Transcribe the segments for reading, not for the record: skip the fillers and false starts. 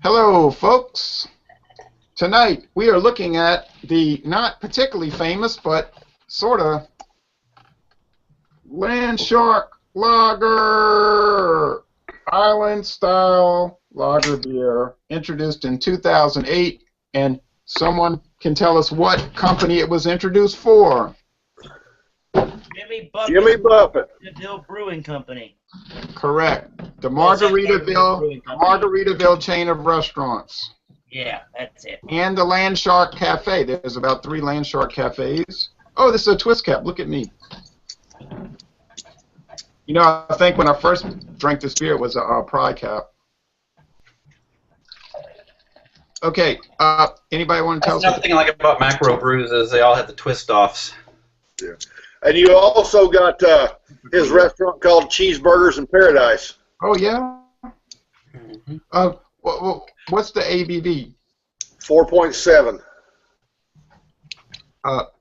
Hello, folks. Tonight we are looking at the not particularly famous but sort of Landshark Lager Island style lager beer introduced in 2008, and someone can tell us what company it was introduced for. Jimmy Buffett. Margaritaville Brewing Company. Correct. The Margaritaville chain of restaurants. Yeah, that's it. And the Landshark Cafe. There's about 3 Landshark cafes. Oh, this is a twist cap. Look at me. You know, I think when I first drank this beer, it was a Pride cap. Okay. Anybody want to tell us? Another thing I like about macro brews is they all have the twist offs. Yeah. And you also got his restaurant called Cheeseburgers in Paradise. Oh, yeah? What's the ABV? 4.7.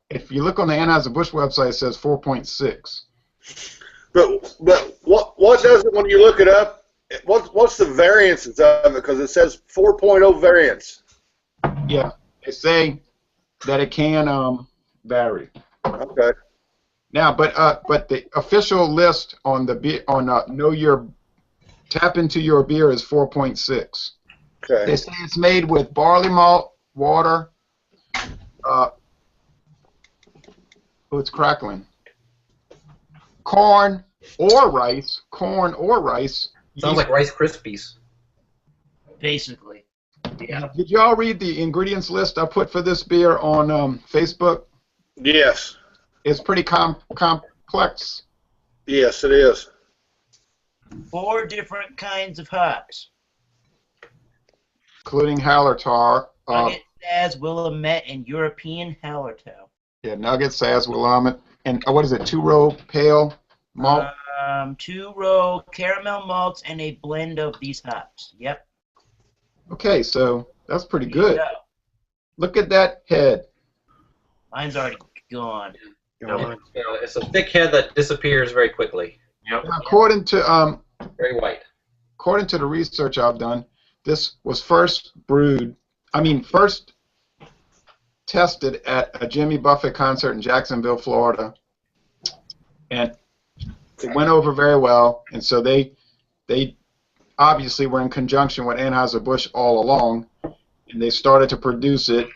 If you look on the Anheuser-Busch website, it says 4.6. But what does it when you look it up? What's the variances of it? Because it says 4.0 variance. Yeah, they say that it can vary. Okay. Now, but the official list on the Tap Into Your Beer is 4.6. Okay. They say it's made with barley malt, water. It's crackling. Corn or rice. Sounds like Rice Krispies. Basically. Yeah. Did y'all read the ingredients list I put for this beer on Facebook? Yes. It's pretty complex. Yes, it is. 4 different kinds of hops. Including Hallertau. Nugget, Saz, Willamette, and European Hallertau. Yeah, Nugget, Saz, Willamette. And what is it, 2-row pale malt? 2-row caramel malts and a blend of these hops. Yep. Okay, so that's pretty good. Look at that head. Mine's already gone. It's a thick head that disappears very quickly. Yep. Now, according to very white. According to the research I've done, this was first tested at a Jimmy Buffett concert in Jacksonville, Florida, and it went over very well. And so they obviously were in conjunction with Anheuser-Busch all along, and they started to produce it.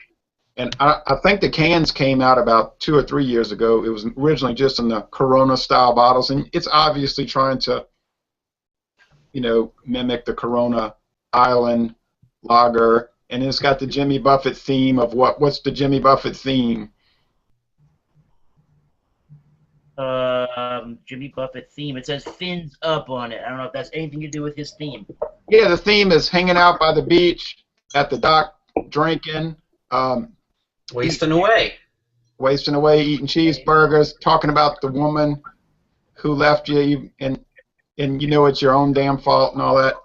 And I think the cans came out about 2 or 3 years ago. It was originally just in the Corona-style bottles, and it's obviously trying to, mimic the Corona Island lager. And it's got the Jimmy Buffett theme of what's the Jimmy Buffett theme? Jimmy Buffett theme. It says fins up on it. I don't know if that's anything to do with his theme. Yeah, the theme is hanging out by the beach, at the dock, drinking. Wasting away, eating cheeseburgers, talking about the woman who left you, and it's your own damn fault and all that.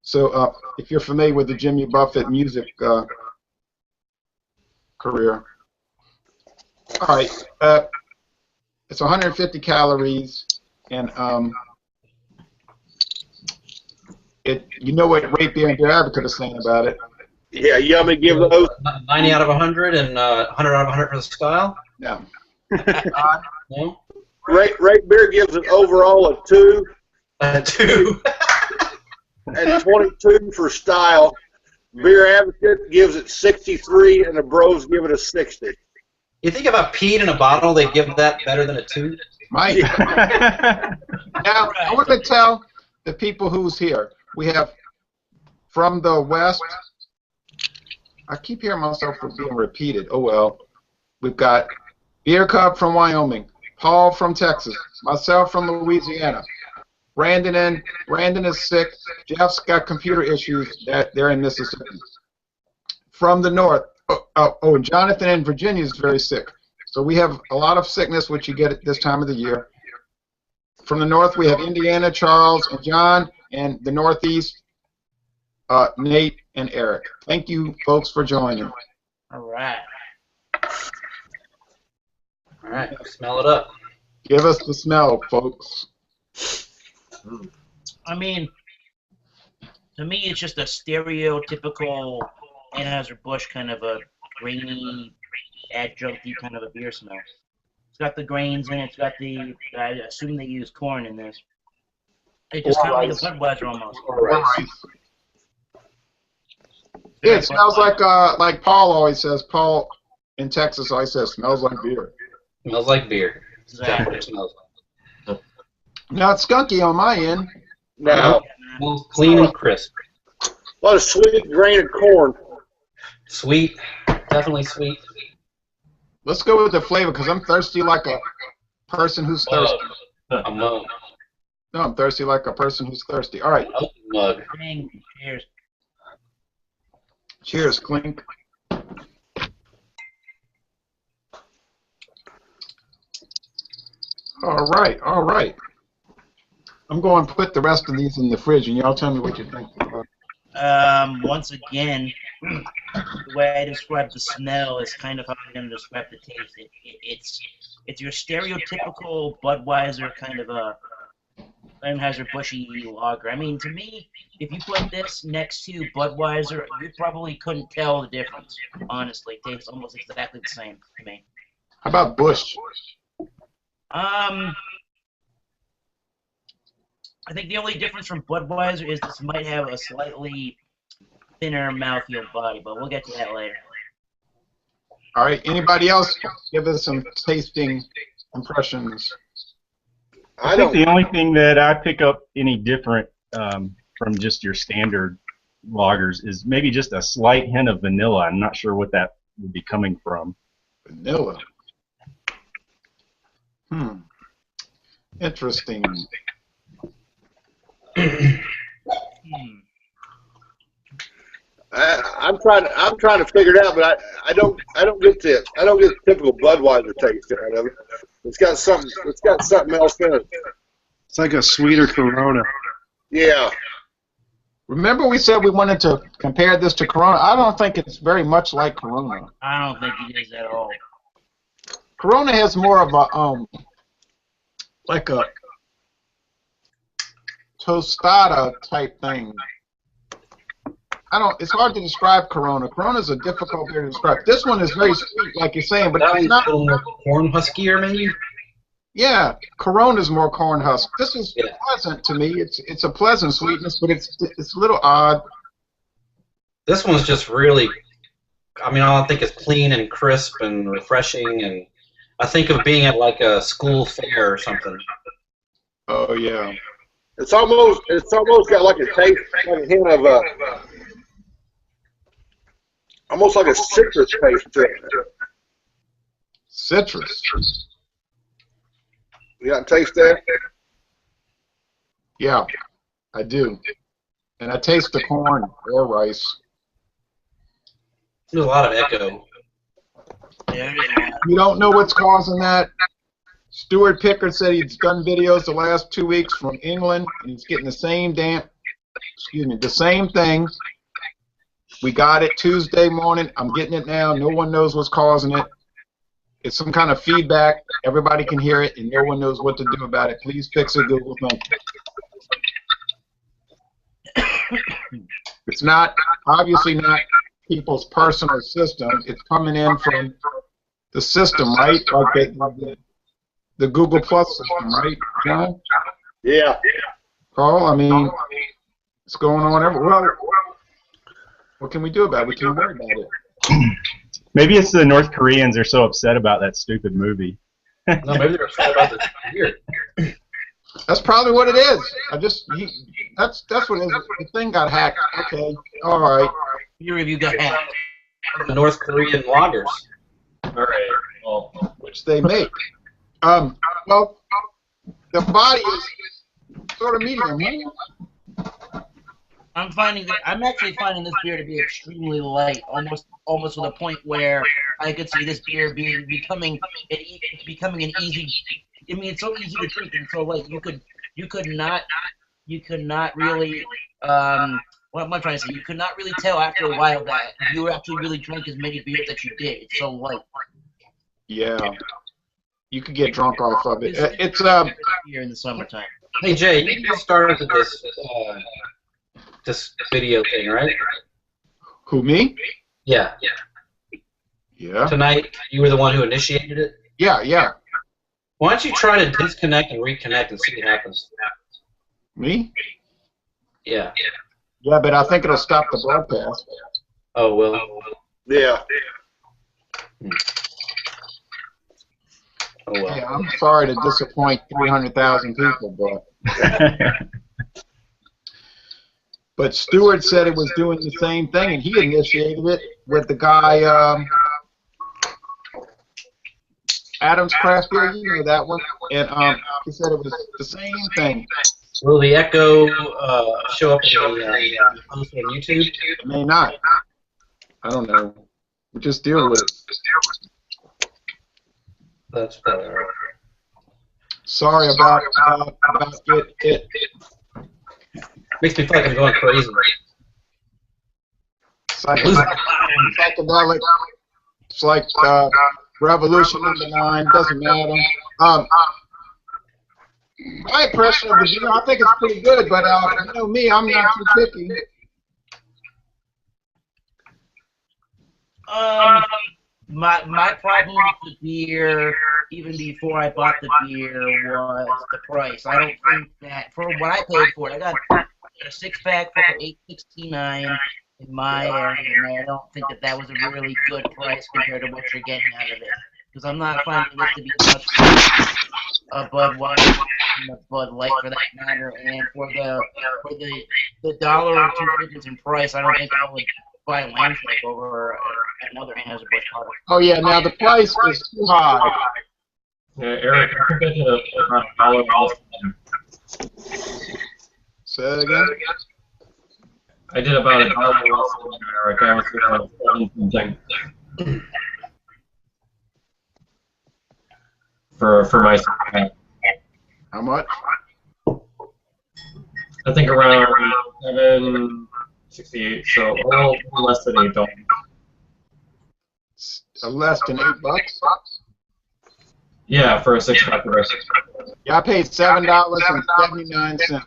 So if you're familiar with the Jimmy Buffett music career, all right, it's 150 calories, and what Rate Beer and Beer Advocate is saying about it. Yeah, you want me to give those? 90 out of 100 and 100 out of 100 for the style? No. No? Rate Beer gives it overall a 2. A 2. And 22 for style. Beer Advocate gives it 63, and the Bros give it a 60. You think if I peed in a bottle, they'd give that better than a 2? Might. Now, I want to tell the people who's here. We have from the West. I keep hearing myself being repeated. Oh, well. We've got Beer Cub from Wyoming, Paul from Texas, myself from Louisiana. Brandon is sick. Jeff's got computer issues. They're in Mississippi. From the North, and Jonathan in Virginia is very sick. So we have a lot of sickness, which you get at this time of the year. From the North, we have Indiana, Charles, and John, and the Northeast, Nate and Eric. Thank you, folks, for joining. All right. All right, smell it up. Give us the smell, folks. I mean, To me, it's just a stereotypical Anheuser-Busch kind of a grainy, adjuncty kind of a beer smell. It's got the grains in it. It's got the. I assume they use corn in this. It just kind of like a Budweiser almost. Yeah, it smells like Paul always says. Paul in Texas always says, smells like beer. Smells like beer. Exactly. That's what it smells like. Not skunky on my end. No. Smells clean and crisp. A lot of sweet grain and corn. Sweet. Definitely sweet. Let's go with the flavor because I'm thirsty like a person who's thirsty. A mug. No, I'm thirsty like a person who's thirsty. All right. Mug. Cheers. Cheers, clink. All right, all right. I'm going to put the rest of these in the fridge, and y'all tell me what you think. Once again, the way I describe the smell is kind of how I'm going to describe the taste. It's your stereotypical Budweiser kind of a Anheuser-Busch lager. I mean, to me, if you put this next to Budweiser, you probably couldn't tell the difference. Honestly, it tastes almost exactly the same to me. How about Busch? I think the only difference from Budweiser is this might have a slightly thinner mouthfeel body, but we'll get to that later. All right, anybody else give us some tasting impressions? I think the only thing that I pick up any different from just your standard lagers is maybe just a slight hint of vanilla. I'm not sure what that would be coming from. Vanilla. Interesting. I'm trying to figure it out, but I don't get the typical Budweiser taste out of it. It's got something else in it. It's like a sweeter Corona. Yeah. Remember we said we wanted to compare this to Corona? I don't think it's very much like Corona. I don't think it is at all. Corona has more of a like a tostada type thing. It's hard to describe Corona. Corona's a difficult beer to describe. This one is very sweet, like you're saying, but it's not. A little more corn huskier, maybe. Yeah, Corona's more corn husk. This is pleasant to me. It's a pleasant sweetness, but it's a little odd. This one's just really. I mean, I think it's clean and crisp and refreshing, and I think of being at like a school fair or something. Oh yeah. It's almost got like a taste, like a hint of almost like a citrus taste to it. Citrus. You got a taste there? Yeah, I do. And I taste the corn or rice. There's a lot of echo. There it is. You don't know what's causing that? Stuart Pickard said he's done videos the last 2 weeks from England, and he's getting the same the same thing. We got it Tuesday morning. I'm getting it now. No one knows what's causing it. It's some kind of feedback. Everybody can hear it, and no one knows what to do about it. Please fix it, Google. Thank you. It's not, obviously not people's personal system. It's coming in from the system, right? Like the Google Plus system, right, John? Yeah. Carl, I mean, it's going on everywhere. What can we do about it? We can't worry about it. Maybe it's the North Koreans are so upset about that stupid movie. No, maybe they're upset about this beer. That's probably what it is. That's what it is. The thing got hacked. Okay, all right. Your review got hacked. The North Korean lagers. All right. Well, Which they make. Well, the body is sort of medium. Huh? I'm actually finding this beer to be extremely light, almost to the point where I could see this beer becoming an easy. I mean, it's so easy to drink and so light. You could not really. What am I trying to say? You could not really tell after a while that you actually really drank as many beers that you did. It's so light. Yeah. You could get drunk off of it. It's here in the summertime. Hey Jay, you just started this this video thing, right? Who, me? Yeah. Yeah. Tonight, you were the one who initiated it? Yeah. Why don't you try to disconnect and reconnect and see what happens? Me? Yeah. Yeah, but I think it'll stop the broadcast. Oh, well. Yeah. Oh, well. Yeah, I'm sorry to disappoint 300,000 people, but Stewart said it was doing the same thing, and he initiated it with the guy, Adam's Craft Beer, you know that one, and he said it was the same thing. Will the echo show up in the post on YouTube? It may not. I don't know. We'll just deal with it. That's probably all right. Sorry about it. Makes me feel like I'm going crazy. Psychedelic. It's like Revolution #9. Doesn't matter. My impression of the beer, I think it's pretty good, but you know me, I'm not too picky. My problem with the beer, even before I bought the beer, was the price. I don't think that, for what I paid for it, I got a 6-pack for $8.69 in my area, and I don't think that was a really good price compared to what you're getting out of it. Because I'm not finding this to be much a Budweiser and a Bud Light for that matter, and for the dollar or two difference in price, I don't think I would buy a Landshark over another Anheuser-Busch product. Oh yeah, now the price is too high. Yeah, Eric, I think I did about $1 Say that again? I did about $1 less than Eric. I was about 7 something for my pack. How much? I think around 7.68, so a little less than $8. Less than $8? Yeah, for a 6-pack of rice. Yeah, I paid $7.79. Yeah.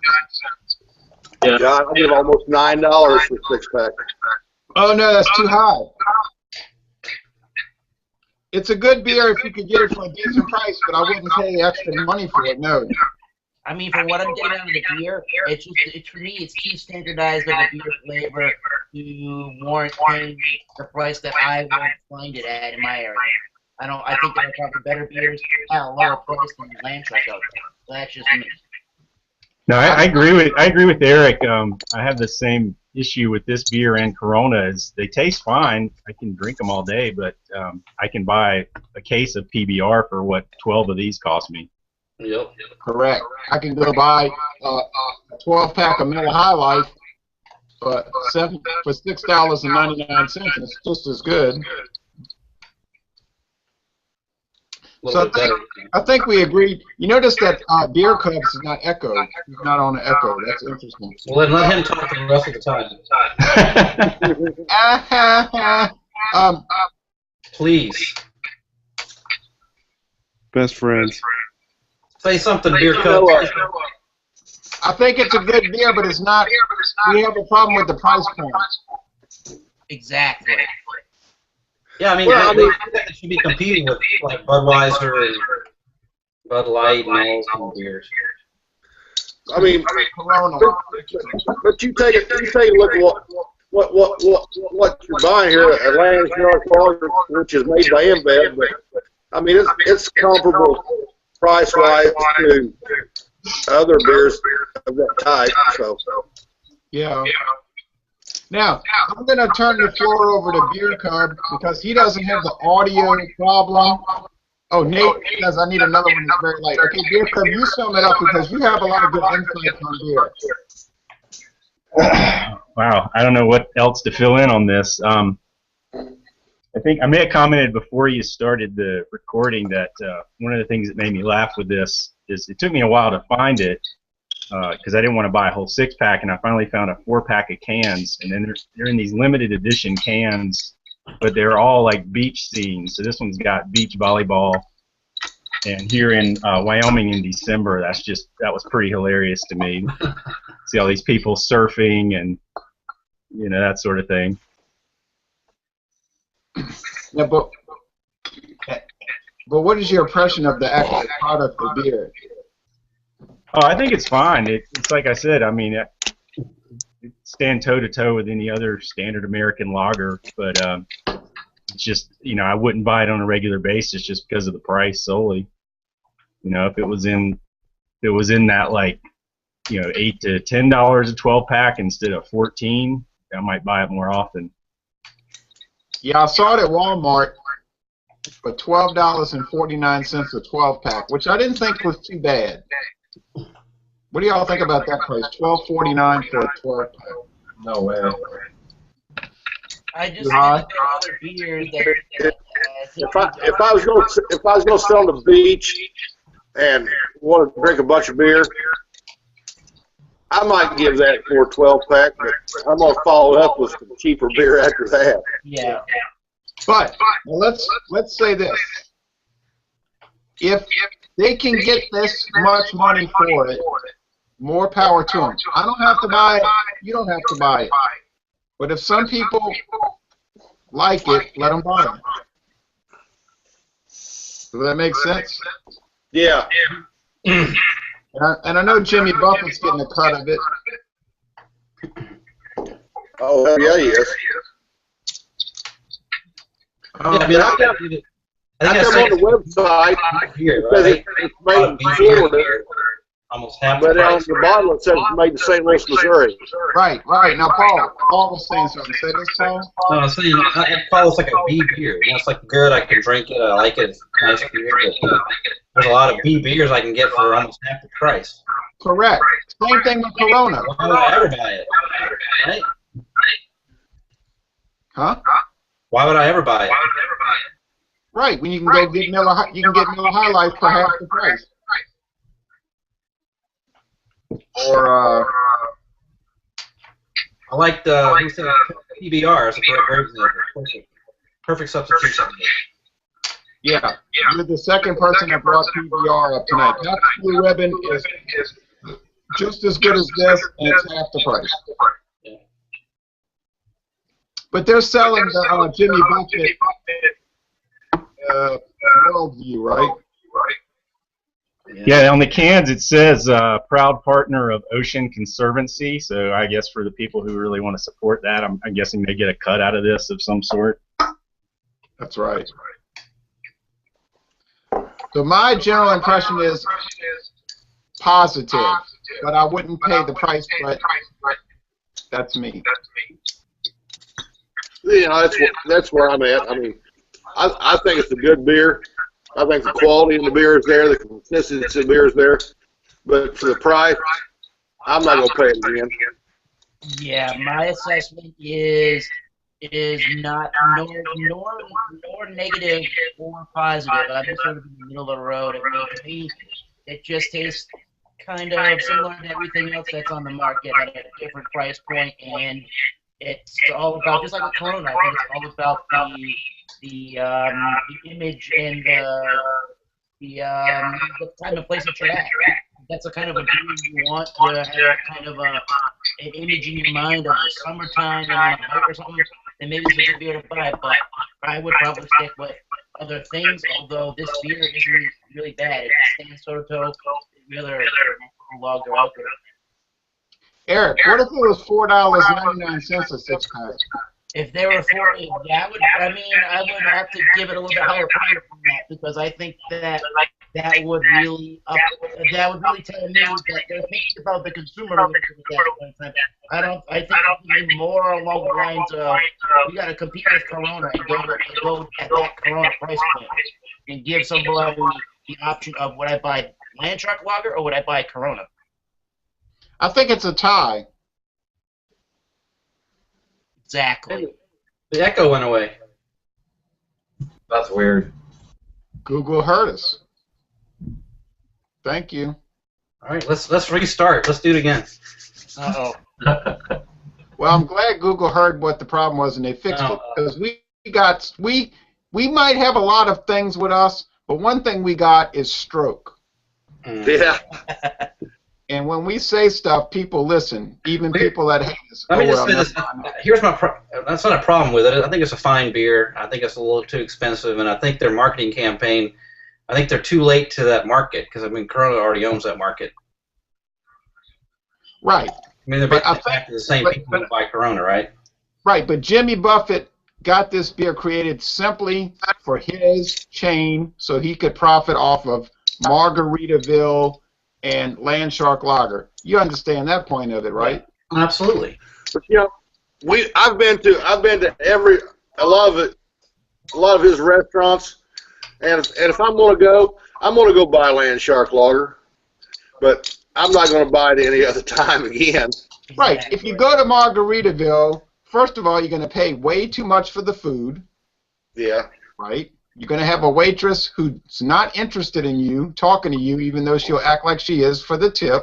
Yeah, I give almost $9 for 6-pack. Oh no, that's too high. It's a good beer if you could get it for a decent price, but I wouldn't pay extra money for it. No. I mean, for what I'm getting out of the beer, it's for me, it's too standardized of a beer flavor to warrant paying the price that I would find it at in my area. I think there are probably better beers at a lower price than Landshark out there. So that's just me. No, I agree with Eric. I have the same issue with this beer and Corona. Is they taste fine. I can drink them all day, but I can buy a case of PBR for what 12 of these cost me. Yep. Correct. I can go buy a 12-pack of Miller High Life for $6.99. It's just as good. So I think we agreed. You notice that Beer Cubs is not Echo. He's not on the Echo. That's interesting. Well, then let him talk the rest of the time. Please. Best friends. Say something, Beer Cup. I think it's a good beer, but it's not. We have a problem with the price point. Exactly. Yeah, I mean, they should be competing with like Budweiser and Bud Light and all those beers. I mean, Corona. but you take a look at what you're buying here at Landshark, which is made by InBev, but I mean it's comparable price-wise to other beers of that type. So Yeah. Now, I'm going to turn the floor over to Beer Cub because he doesn't have the audio problem. Oh, Nate says I need another one that's very light. Okay, Beer Cub, you sum it up because you have a lot of good insights on beer. Wow, I don't know what else to fill in on this. I think I may have commented before you started the recording that one of the things that made me laugh with this is it took me a while to find it because I didn't want to buy a whole 6-pack, and I finally found a 4-pack of cans, and then they're in these limited edition cans, but they're all like beach scenes. So this one's got beach volleyball, And here in Wyoming in December, that was pretty hilarious to me. See all these people surfing and that sort of thing. Yeah, but what is your impression of the actual product of beer? Oh, I think it's fine. It's like I said. I mean, it stand toe to toe with any other standard American lager, but it's just I wouldn't buy it on a regular basis just because of the price solely. If it was in that like $8 to $10 a 12-pack instead of 14, I might buy it more often. Yeah, I saw it at Walmart for $12.49 a 12-pack, which I didn't think was too bad. What do y'all think about that price? $12.49 for a 12-pack. No way. I just think that there are other beers that. If I was gonna sit on the beach and want to drink a bunch of beer, I might give that for a 12-pack, but I'm gonna follow it up with some cheaper beer after that. Yeah. But let's say this: if they can get this much money for it, more power to them. I don't have to buy it. You don't have to buy it. But if some people like it, let them buy it. Does that make sense? Yeah. And I know Jimmy Buffett's getting a cut of it. Oh, hell yeah, he is. Yeah, I mean, I think I come on the website, here, it says right? it's made in Florida, Almost half the but on price. the bottle it says it's made in St. Louis, Missouri. Right. Now, Paul was saying something. Say this, Paul. No, I'm saying I call this like a B beer. It's like good. I can drink it. I like it. It's nice beer. But, there's a lot of B beers I can get for almost half the price. Correct. Same thing with Corona. Why would I ever buy it? Right? Huh? Why would I ever buy it? Right. When you can go get Miller High Life for half the price. Or I like the who said PBR is a great example. Perfect substitution. yeah, you're the second person that brought PBR up tonight. That Blue Ribbon is just as good as this, and it's half the price. But they're selling the Jimmy Buffett Worldview, right? Yeah, on the cans it says proud partner of Ocean Conservancy. So I guess for the people who really want to support that, I'm guessing they get a cut out of this of some sort. That's right. So my general impression is positive, but I wouldn't pay the price. But that's me. Yeah, that's where I'm at. I mean, I think it's a good beer. I think the quality of the beer is there, the consistency of the beer is there, but for the price, I'm not going to pay it again. Yeah, my assessment is not nor negative or positive. I'm sort of in the middle of the road. I mean, to me, it just tastes kind of similar to everything else that's on the market at a different price point, and it's all about, just like with Corona, I think it's all about the image and the time and place that you're at. That's a kind of a beer you want to have kind of an image in your mind of the summertime and on a bike or something, then maybe it's a good beer to buy. But I would probably stick with other things, although this beer isn't really bad. It stands toe-to-toe with the other lager out there. Eric, what if it was $4.99 a six-pack? If they were 40, I would have to give it a little bit higher price than that, because I think that would really tell me that they're thinking about the consumer. I think it's more along the lines of, we got to compete with Corona and go at that Corona price point and give somebody the option of, would I buy Landshark lager or would I buy Corona? I think it's a tie. Exactly. The echo went away. That's weird. Google heard us. Thank you. All right, let's restart. Let's do it again. Uh-oh. Well, I'm glad Google heard what the problem was and they fixed it, because we might have a lot of things with us, But one thing we got is stroke. Yeah. And when we say stuff, people listen, even people that hate us. Let me Oh, just well, say this. Here's my that's not a problem with it. I think it's a fine beer. I think it's a little too expensive, and I think their marketing campaign, I think they're too late to that market because, I mean, Corona already owns that market. Right. I mean, they're back to the same people who buy Corona, right? Right, but Jimmy Buffett got this beer created simply for his chain so he could profit off of Margaritaville and Landshark Lager. You understand that point of it, right? Absolutely. But you know, I've been to a lot of his restaurants, and if I'm gonna go buy Landshark Lager, but I'm not gonna buy it any other time again. Right. If you go to Margaritaville, first of all, you're going to pay way too much for the food. Yeah. Right? You're going to have a waitress who's not interested in you, talking to you, even though she'll act like she is for the tip.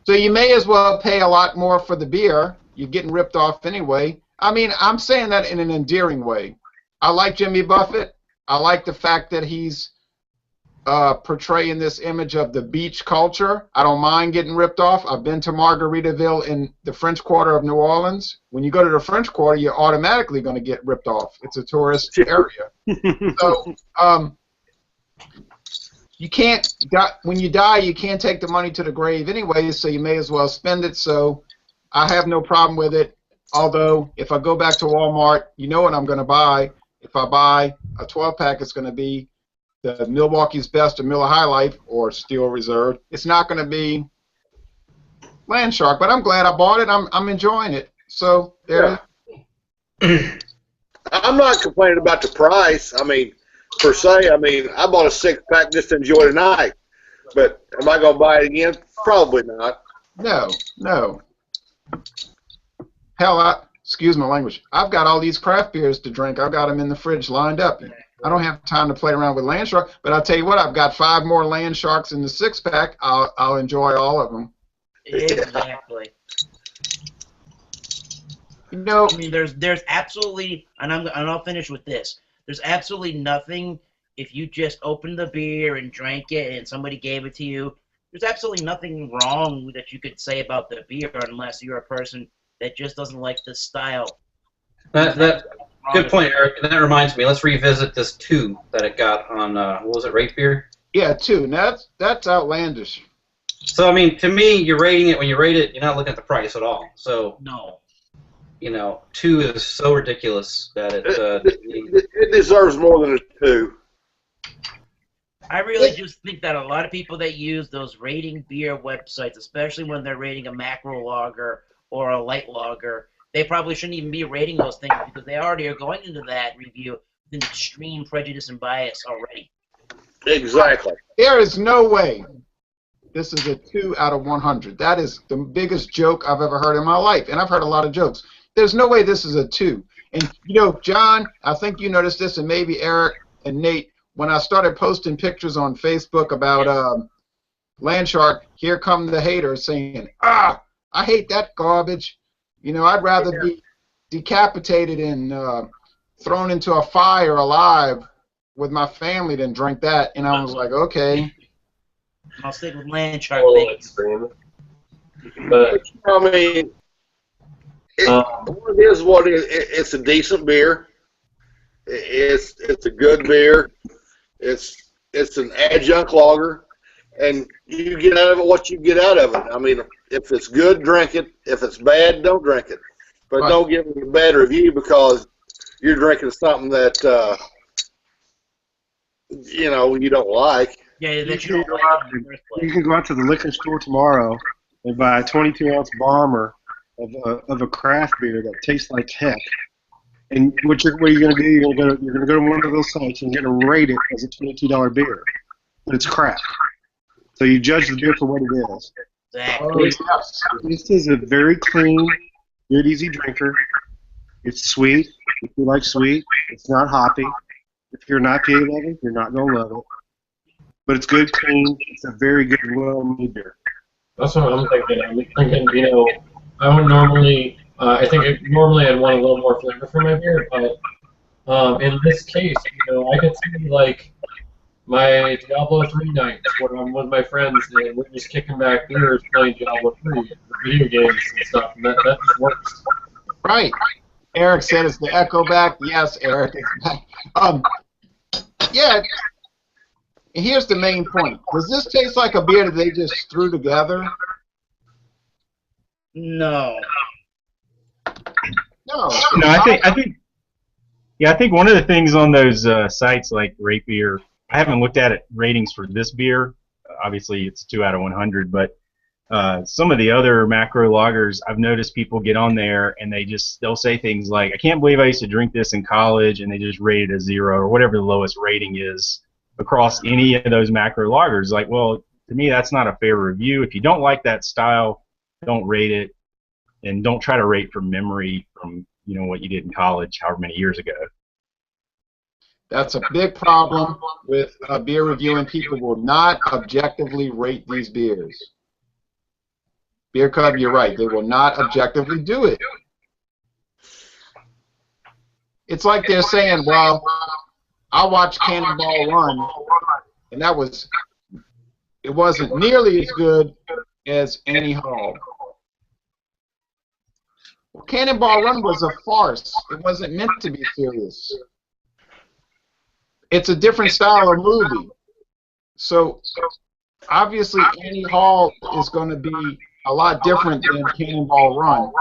So you may as well pay a lot more for the beer. You're getting ripped off anyway. I mean, I'm saying that in an endearing way. I like Jimmy Buffett. I like the fact that he's portraying this image of the beach culture. I don't mind getting ripped off. I've been to Margaritaville in the French Quarter of New Orleans. When you go to the French Quarter, you're automatically going to get ripped off. It's a tourist area. So you can't, when you die, you can't take the money to the grave anyway, so you may as well spend it. So I have no problem with it. Although, if I go back to Walmart, you know what I'm going to buy. If I buy a 12-pack, it's going to be the Milwaukee's Best or Miller High Life or Steel Reserve. It's not going to be Landshark, but I'm glad I bought it. I'm enjoying it. So there. Yeah. I'm not complaining about the price. I mean, per se. I mean, I bought a 6-pack just to enjoy tonight. But am I going to buy it again? Probably not. No. Hell, excuse my language. I've got all these craft beers to drink. I've got them in the fridge lined up. I don't have time to play around with Landshark, but I'll tell you what, I've got 5 more Landsharks in the 6-pack. I'll enjoy all of them. Exactly. You know, I mean, there's absolutely, and I'll finish with this. There's absolutely nothing, if you just opened the beer and drank it and somebody gave it to you, there's absolutely nothing wrong that you could say about the beer unless you're a person that just doesn't like the style. Good point, Eric. And that reminds me, let's revisit this 2 that it got on, what was it, Rate Beer? Yeah, 2. Now, that's outlandish. So, I mean, to me, you're rating it, when you rate it, you're not looking at the price at all. So, No. you know, 2 is so ridiculous that it deserves more than a 2. I really just think that a lot of people that use those rating beer websites, especially when they're rating a macro lager or a light lager, they probably shouldn't even be rating those things because they already are going into that review with an extreme prejudice and bias already. Exactly. There is no way this is a 2 out of 100. That is the biggest joke I've ever heard in my life, and I've heard a lot of jokes. There's no way this is a 2. And, you know, John, I think you noticed this, and maybe Eric and Nate, when I started posting pictures on Facebook about Landshark, here come the haters saying, I hate that garbage. You know, I'd rather be decapitated and thrown into a fire alive with my family than drink that. And I was like, okay. I'll stick with Landshark. But I mean, it is what it is. It's a decent beer. It's a good beer. It's an adjunct lager, and you get out of it what you get out of it. I mean, if it's good, drink it. If it's bad, don't drink it. But Right. Don't give it a bad review because you're drinking something that you know you don't like. Yeah, that you You don't can like in the first You place. can go out to the liquor store tomorrow and buy a 22-ounce bomber of a craft beer that tastes like heck. And what are you going to do? You're going to go to one of those sites and you're going to rate it as a $22 beer, but it's crap. So you judge the beer for what it is. Exactly. Oh, yes. This is a very clean, good, easy drinker. It's sweet. If you like sweet, it's not hoppy. If you're not PA lover, you're not going to love it. But it's good, clean. It's a very good, well-made beer. that's what I'm thinking. I'm thinking, you know, I would normally, I think normally I'd want a little more flavor for my beer, but In this case, I could see like my Diablo 3 nights where I'm with my friends and we're just kicking back beers playing Diablo 3, video games and stuff, and that just works. Right. Eric said it's the echo back. Yes, Eric, it's back. Yeah. Here's the main point. Does this taste like a beer that they just threw together? No. No. No, I think one of the things on those sites like Rate Beer, I haven't looked at it ratings for this beer. Obviously, it's 2 out of 100, but some of the other macro lagers, I've noticed people get on there and they'll say things like, "I can't believe I used to drink this in college," and they just rate it a 0 or whatever the lowest rating is across any of those macro lagers. Like, well, to me, that's not a fair review. If you don't like that style, don't rate it, and don't try to rate from memory from what you did in college, however many years ago. That's a big problem with beer reviewing. People will not objectively rate these beers. Beer Cub, you're right. They will not objectively do it. It's like they're saying, well, I watched Cannonball Run, and it wasn't nearly as good as Annie Hall. Well, Cannonball Run was a farce. It wasn't meant to be serious. It's a different style of movie. So, obviously, Annie Hall is going to be a lot different than Cannonball Run.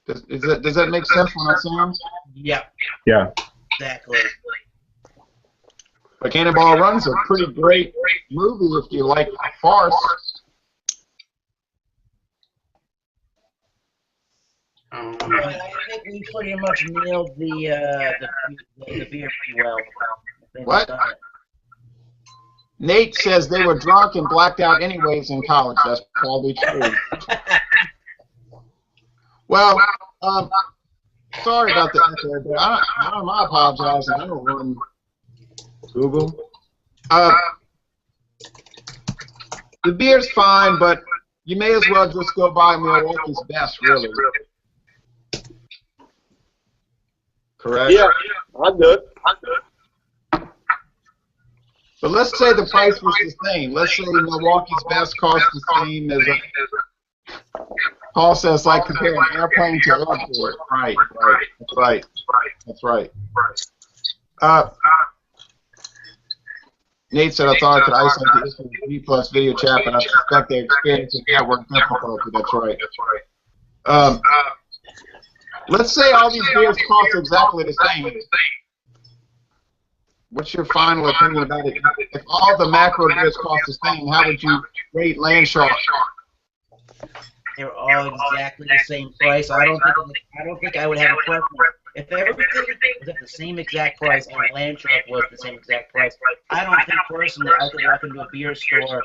Does that make sense what I'm saying? Yep. Yeah. Exactly. But Cannonball Run's a pretty great movie if you like farce. I think we pretty much nailed the beer pretty well. What? Nate says they were drunk and blacked out anyways in college. That's probably true. Well, sorry about the echo, but I apologize. I don't run Google. The beer's fine, but you may as well just go buy Milwaukee's Best, really. Correct? Yeah, I'm good. But let's say the price was the same. Let's say Milwaukee's Best cost the same as Paul says, like comparing airplane to airport. Right. That's right. Nate said, I thought I could isolate the issue with V Plus video chat, but I suspect they experience a network difficulty. That's right. Let's say all these beers cost exactly the same. What's your final opinion about it? If all the macro beers cost the same, how would you rate Landshark? They're all exactly the same price. I don't think I would have a preference. If everything was at the same exact price and Landshark was the same exact price, I don't think personally I could walk into a beer store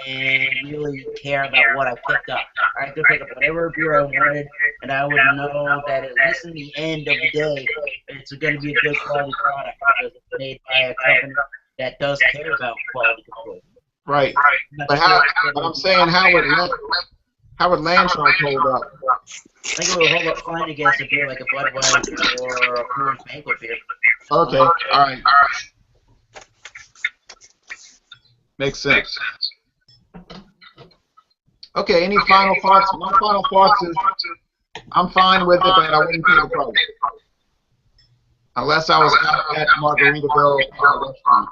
and really care about what I picked up. I could pick up whatever beer I wanted, and I would know that at least in the end of the day, it's going to be a good quality product because it's made by a company that does care about quality control. Right. But I'm saying, how would Landshark hold up? I think it would hold up fine against a beer like a Budweiser or a Coors Banquet beer. Okay, all right. Makes sense. Okay, any final thoughts? My final thoughts is I'm fine with it, but I wouldn't pay the price. Unless I was out at Margaritaville restaurant.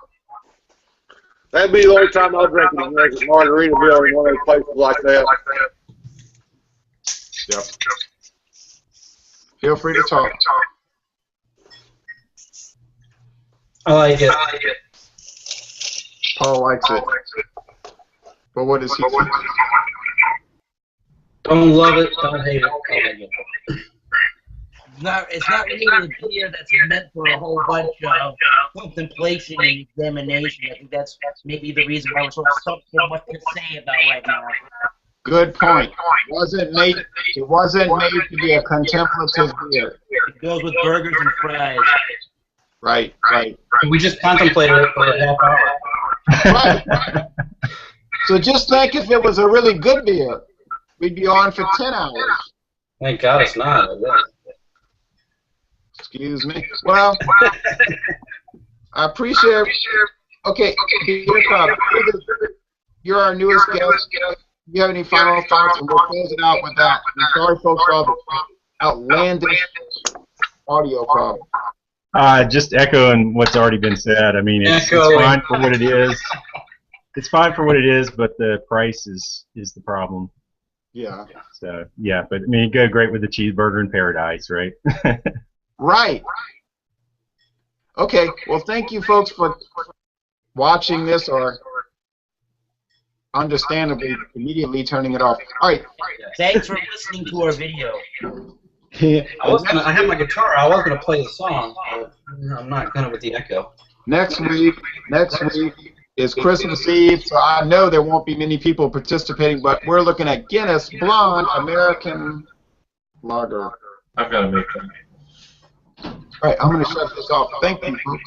That'd be the only time I'd drink it at Margaritaville in one of those places like that. Yep. Feel free to talk. I like it. Paul likes it. But what does he think? Don't love it, don't hate it. I like it. It's not really a beer that's meant for a whole bunch of contemplation and examination. I think that's maybe the reason why we're so much to say about right now. Good point. It wasn't made to be a contemplative beer. It goes with burgers and fries. Right. We just contemplated it for a half hour. Right. So just think if it was a really good beer, we'd be on for 10 hours. Thank God it's not. Excuse me. Well, I appreciate. Okay, Beer Club, you're our newest guest. Do you have any final thoughts? And we'll close it out with that. I'm sorry, folks, for all the outlandish audio problem. Just echoing what's already been said. I mean, it's fine for what it is. It's fine for what it is, but the price is the problem. Yeah. So yeah, but I mean, it'd go great with the cheeseburger in paradise, right? Right. Okay. Well, thank you, folks, for watching this, or understandably immediately turning it off. All right. Thanks for listening to our video. I have my guitar. I was gonna play the song, but I'm not gonna with the echo. Next week is Christmas Eve, so I know there won't be many people participating, but we're looking at Guinness Blonde American Lager. I've got to make that. All right, I'm going to shut this off. Thank you, folks.